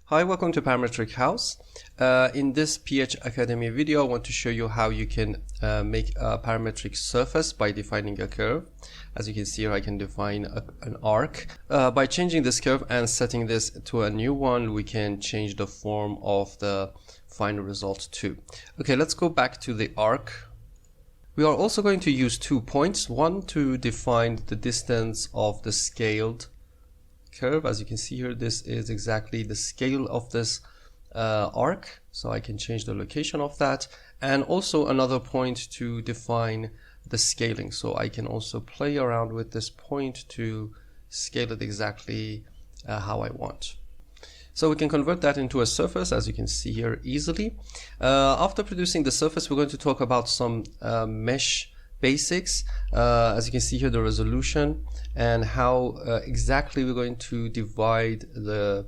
Hi, welcome to Parametric House. In this PH Academy video, I want to show you how you can make a parametric surface by defining a curve. As you can see here, I can define an arc. By changing this curve and setting this to a new one, we can change the form of the final result too. Okay, let's go back to the arc. We are also going to use 2 points, one to define the distance of the scaled curve. As you can see here, this is exactly the scale of this arc, so I can change the location of that, and also another point to define the scaling, so I can also play around with this point to scale it exactly how I want. So we can convert that into a surface, as you can see here, easily. After producing the surface, we're going to talk about some mesh basics. As you can see here, the resolution and how exactly we're going to divide the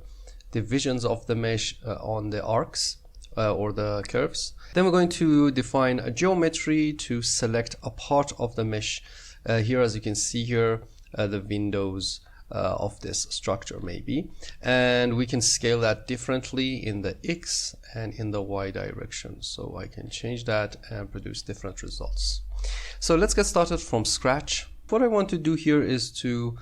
divisions of the mesh on the arcs or the curves. Then we're going to define a geometry to select a part of the mesh. Here, as you can see here, the windows of this structure maybe, and we can scale that differently in the X and in the Y direction, so I can change that and produce different results. So let's get started from scratch. What I want to do here is to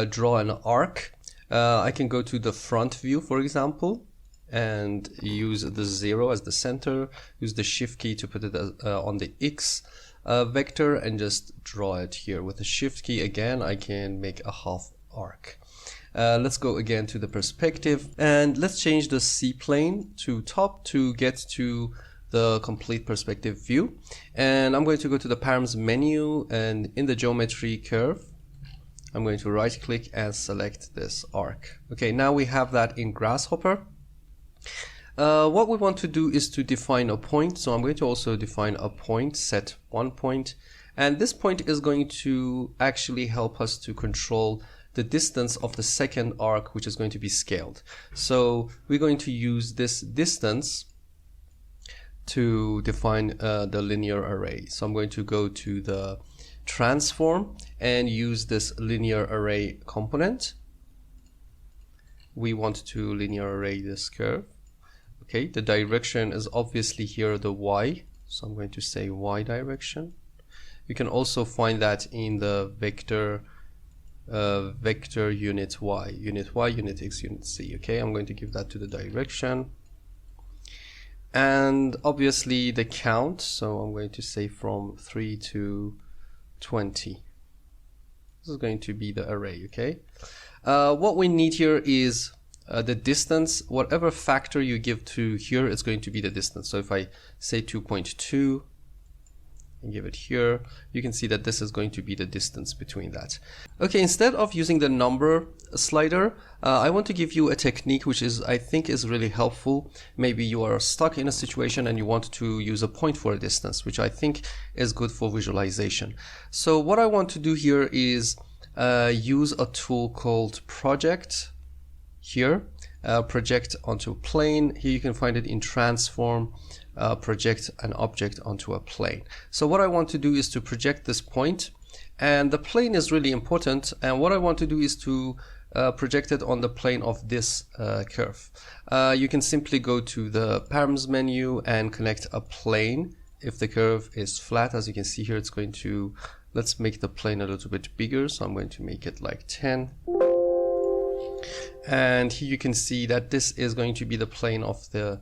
draw an arc. I can go to the front view, for example, and use the 0 as the center, use the shift key to put it on the X vector, and just draw it here. With the shift key again, I can make a half arc. Let's go again to the perspective, and let's change the C plane to top to get to the complete perspective view. And I'm going to go to the params menu, and in the geometry curve, I'm going to right click and select this arc. Okay, now we have that in Grasshopper. What we want to do is to define a point, so I'm going to also define a point, set one point, and this point is going to actually help us to control the distance of the second arc, which is going to be scaled. So we're going to use this distance to define the linear array. So I'm going to go to the transform and use this linear array component. We want to linear array this curve. Okay, the direction is obviously here the Y, so I'm going to say Y direction. You can also find that in the vector unit Y, unit X, unit Z. Okay, I'm going to give that to the direction. And obviously the count, so I'm going to say from 3 to 20. This is going to be the array, okay? What we need here is the distance. Whatever factor you give to here, it's going to be the distance. So if I say 2.2 and give it here, you can see that this is going to be the distance between that. Okay, instead of using the number slider, I want to give you a technique which I think is really helpful. Maybe you are stuck in a situation and you want to use a point for a distance, which I think is good for visualization. So what I want to do here is use a tool called project here, project onto a plane. Here you can find it in transform, project an object onto a plane. So what I want to do is to project this point, and the plane is really important, and what I want to do is to project it on the plane of this curve. You can simply go to the params menu and connect a plane. If the curve is flat, as you can see here, it's going to, let's make the plane a little bit bigger, so I'm going to make it like 10. And here you can see that this is going to be the plane of the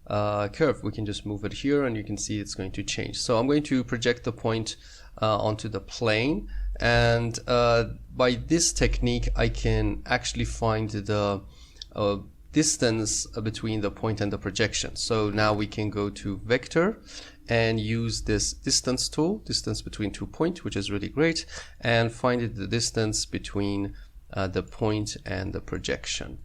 curve. We can just move it here and you can see it's going to change. So I'm going to project the point onto the plane, and by this technique I can actually find the distance between the point and the projection. So now we can go to vector and use this distance tool, distance between 2 points, which is really great, and find the distance between the point and the projection.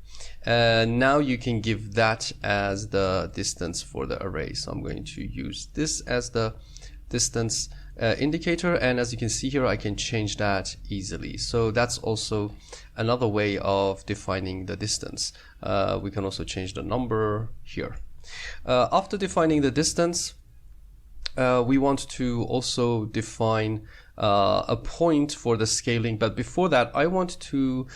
Now you can give that as the distance for the array. So I'm going to use this as the distance indicator, and as you can see here, I can change that easily. So that's also another way of defining the distance. We can also change the number here. After defining the distance, we want to also define a point for the scaling, but before that I want to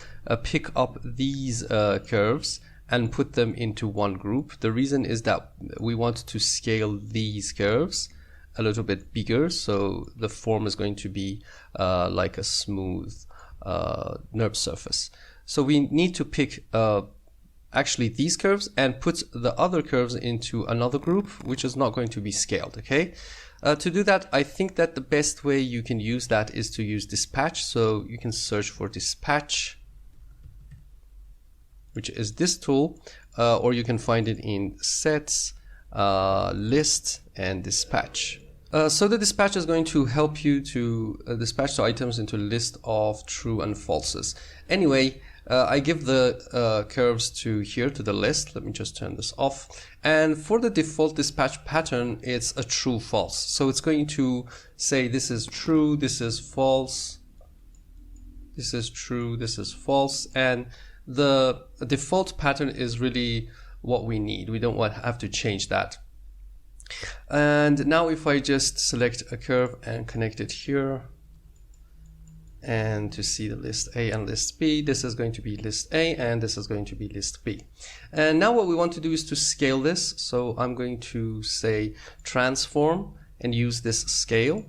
pick up these curves and put them into one group. The reason is that we want to scale these curves a little bit bigger, so the form is going to be like a smooth NURB surface. So we need to pick actually these curves and put the other curves into another group, which is not going to be scaled, okay? To do that, I think that the best way you can use that is to use dispatch. So you can search for dispatch, which is this tool, or you can find it in sets, list, and dispatch. So the dispatch is going to help you to dispatch the items into a list of true and falses. Anyway, I give the curves to here to the list. Let me just turn this off. And for the default dispatch pattern, it's a true false. So it's going to say this is true, this is false, this is true, this is false. And the default pattern is really what we need. We don't have to change that. And now if I just select a curve and connect it here, and to see the list A and list B, this is going to be list A and this is going to be list B. And now what we want to do is to scale this. So I'm going to say transform and use this scale,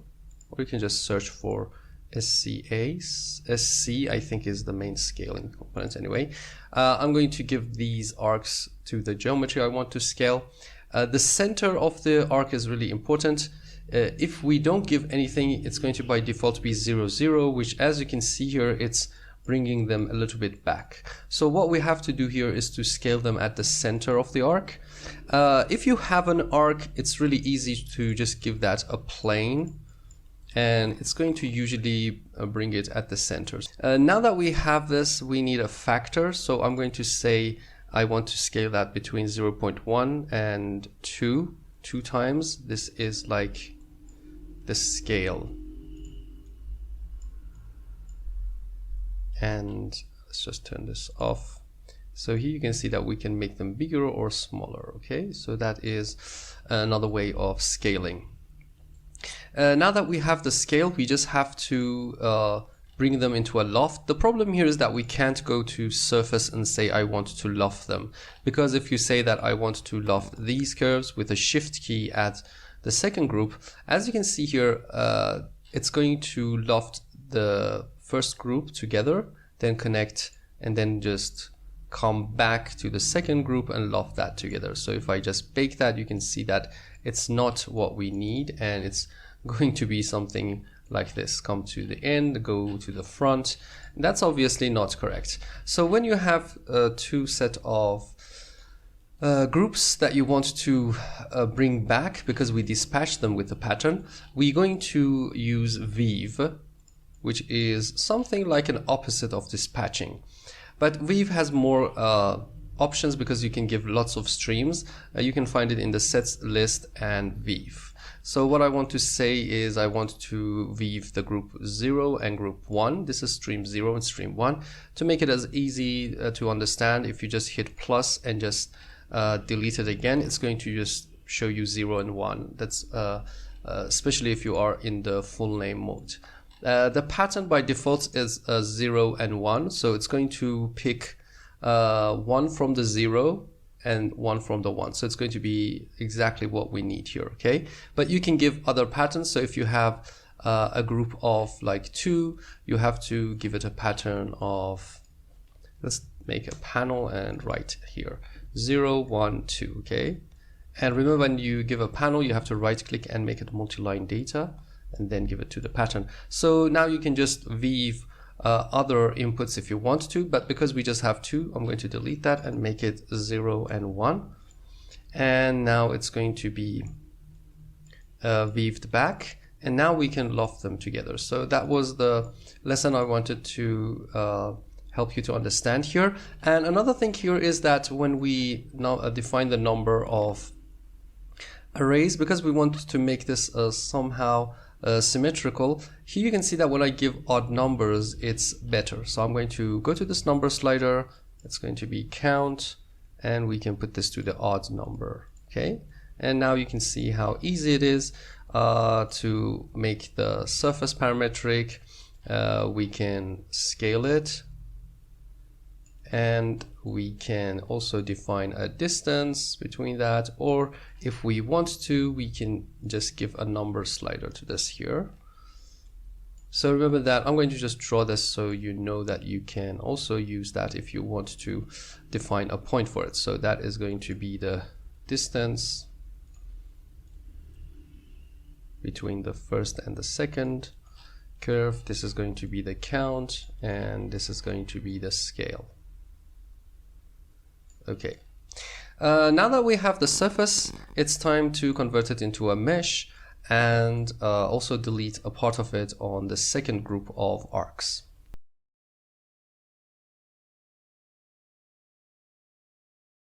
or you can just search for SCA. SC I think is the main scaling component anyway. I'm going to give these arcs to the geometry I want to scale. The center of the arc is really important. If we don't give anything, it's going to by default be 0, 0, which as you can see here, it's bringing them a little bit back. So what we have to do here is to scale them at the center of the arc. If you have an arc, it's really easy to just give that a plane, and it's going to usually bring it at the center. Now that we have this, we need a factor. So I'm going to say I want to scale that between 0.1 and 2 times. This is like the scale. And let's just turn this off. So here you can see that we can make them bigger or smaller. Okay, so that is another way of scaling. Now that we have the scale, we just have to bring them into a loft. The problem here is that we can't go to surface and say I want to loft them, because if you say that I want to loft these curves with a shift key at the second group, as you can see here, it's going to loft the first group together, then connect, and then just come back to the second group and loft that together. So if I just bake that, you can see that it's not what we need, and it's going to be something like this: come to the end, go to the front. That's obviously not correct. So when you have two set of groups that you want to bring back, because we dispatch them with the pattern, we're going to use weave, which is something like an opposite of dispatching. But weave has more options because you can give lots of streams. You can find it in the sets, list, and weave. So what I want to say is I want to weave the group 0 and group 1. This is stream 0 and stream 1. To make it as easy to understand, if you just hit plus and just delete it again, it's going to just show you 0 and 1. That's especially if you are in the full name mode. The pattern by default is 0 and 1, so it's going to pick 1 from the 0 and 1 from the 1. So it's going to be exactly what we need here, okay? But you can give other patterns. So if you have a group of like 2, you have to give it a pattern of, let's make a panel and write here 0, 1, 2, okay? And remember, when you give a panel, you have to right click and make it multi-line data and then give it to the pattern. So now you can just weave other inputs if you want to, but because we just have 2, I'm going to delete that and make it 0 and 1. And now it's going to be weaved back, and now we can loft them together. So that was the lesson I wanted to help you to understand here. And another thing here is that when we now define the number of arrays, because we want to make this somehow symmetrical, here you can see that when I give odd numbers, it's better. So I'm going to go to this number slider. It's going to be count, and we can put this to the odd number, okay? And now you can see how easy it is to make the surface parametric. We can scale it, and we can also define a distance between that, or if we want to, we can just give a number slider to this here. So remember that I'm going to just draw this so you know that you can also use that if you want to define a point for it. So that is going to be the distance between the first and the second curve. This is going to be the count, and this is going to be the scale. Okay. Now that we have the surface, it's time to convert it into a mesh and also delete a part of it on the second group of arcs.